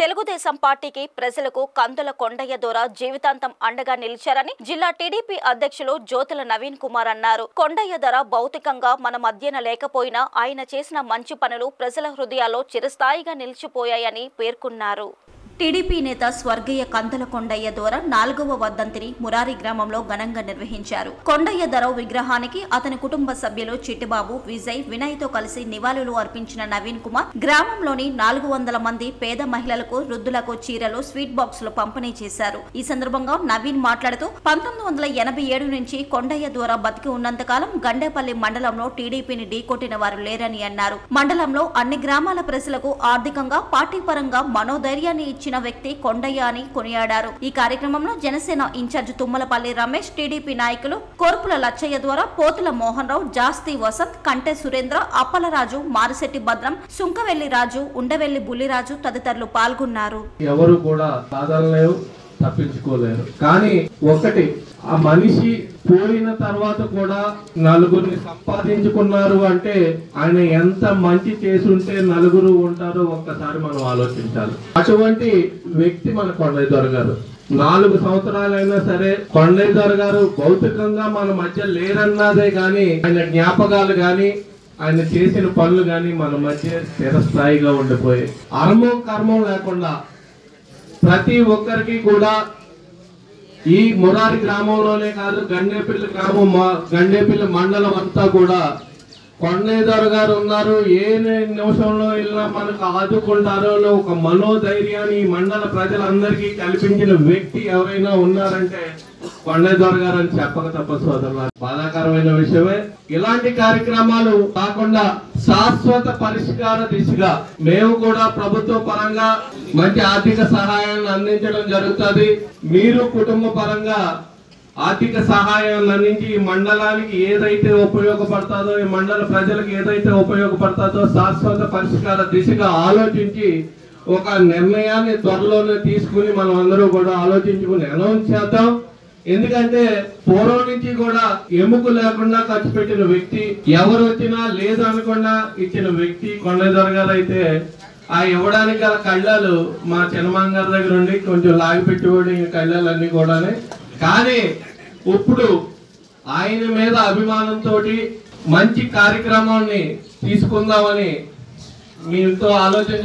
తెలుగుదేశం పార్టీకి ప్రజలకు కందుల కొండయ్య ద్వారా జీవితాంతం అండగా నిలిచారని జిల్లా టీడీపీ అధ్యక్షులు జ్యోతుల నవీన్ కుమార్ అన్నారు. కొండయ్య ధర భౌతికంగా మన మధ్యన లేకపోయినా ఆయన చేసిన మంచి పనులు ప్రజల హృదయాల్లో చిరస్థాయిగా నిలిచిపోయాయని పేర్కొన్నారు. టీడీపీ నేత స్వర్గీయ కందుల కొండయ్య ద్వారా 4వ వర్ధంతిని మురారి గ్రామంలో ఘనంగా నిర్వహించారు. కొండయ్య ధర విగ్రహానికి అతని కుటుంబ సభ్యులు చిట్టిబాబు, విజయ్, వినయ్తో కలిసి నివాళులు అర్పించిన నవీన్ కుమార్ గ్రామంలోని 400 మంది పేద మహిళలకు, వృద్ధులకు చీరలు, స్వీట్ బాక్సులు పంపిణీ చేశారు. ఈ సందర్భంగా నవీన్ మాట్లాడుతూ 1987 నుంచి కొండయ్య ద్వారా బతికి ఉన్నంతకాలం గండేపల్లి మండలంలో టీడీపీని ఢీకొట్టిన వారు లేరని అన్నారు. మండలంలో అన్ని గ్రామాల ప్రజలకు ఆర్థికంగా, పార్టీ పరంగా మనోధైర్యాన్ని ఇచ్చిన వ్యక్తి కొండయ్య అని కొనియాడారు. ఈ కార్యక్రమంలో జనసేన ఇన్ఛార్జ్ తుమ్మలపల్లి రమేష్, టీడీపీ నాయకులు కోర్పుల లచ్చయ్య ద్వారా, పోతుల మోహన్ రావు, జాస్తి వసంత్, కంటె సురేంద్ర, అప్పలరాజు, మారిశెట్టి భద్రం, సుంకవెల్లి రాజు, ఉండవెల్లి బుల్లిరాజు తదితరులు పాల్గొన్నారు. ఎవరు కూడా సాధారణలేవు, తప్పించుకోలేరు. కానీ ఒకటి, ఆ మనిషి పోయిన తర్వాత కూడా నలుగురిని సంపాదించుకున్నారు అంటే ఆయన ఎంత మంచి చేసుంటే నలుగురు ఉంటారో ఒక్కసారి మనం ఆలోచించాలి. అటువంటి వ్యక్తి మన కొండయ్య దొర గారు. 4 సంవత్సరాలైనా సరే కొండయ్య దొర గారు భౌతికంగా మన మధ్య లేరన్నదే గాని ఆయన జ్ఞాపకాలు గాని ఆయన చేసిన పనులు గాని మన మధ్య స్థిరస్థాయిగా ఉండిపోయాయి. అర్మం కర్మం లేకుండా ప్రతి ఒక్కరికి కూడా ఈ మురారి గ్రామంలోనే కాదు, గండేపల్లి గ్రామం, గండేపల్లి మండలం అంతా కూడా కొండయ్య దొర గారు ఉన్నారు. ఏ నిమిషంలో వెళ్ళినా మనకు ఆదుకుంటారో ఒక మనోధైర్యాన్ని ఈ మండల ప్రజలందరికీ కల్పించిన వ్యక్తి ఎవరైనా ఉన్నారంటే కొండయ్య దొర గారు అని చెప్పక తప్పదు సోదరులు. బాధాకరమైన విషయమే. ఇలాంటి కార్యక్రమాలు కాకుండా శాశ్వత పరిష్కార దిశగా మేము కూడా ప్రభుత్వ పరంగా మంచి ఆర్థిక సహాయాన్ని అందించడం జరుగుతుంది. మీరు కుటుంబ పరంగా ఆర్థిక సహాయాన్ని అందించి ఈ మండలానికి ఏదైతే ఉపయోగపడతాదో, ఈ మండల ప్రజలకు ఏదైతే ఉపయోగపడతాదో శాశ్వత పరిష్కార దిశగా ఆలోచించి ఒక నిర్ణయాన్ని త్వరలోనే తీసుకుని మనం అందరూ కూడా ఆలోచించుకుని అనౌన్స్ చేద్దాం. ఎందుకంటే పూర్వం నుంచి కూడా ఎముక లేకుండా ఖర్చు పెట్టిన వ్యక్తి, ఎవరు వచ్చినా లేదు అనకుండా ఇచ్చిన వ్యక్తి కొండయ్య దొర గారు. అయితే ఆ ఇవ్వడానికి గల కళ్ళాలు మా చిన్నమామ గారి దగ్గర ఉండి కొంచెం లాగి పెట్టుకోండి కళ్ళాలన్నీ కూడా. కానీ ఇప్పుడు ఆయన మీద అభిమానంతో మంచి కార్యక్రమాన్ని తీసుకుందామని మీతో ఆలోచన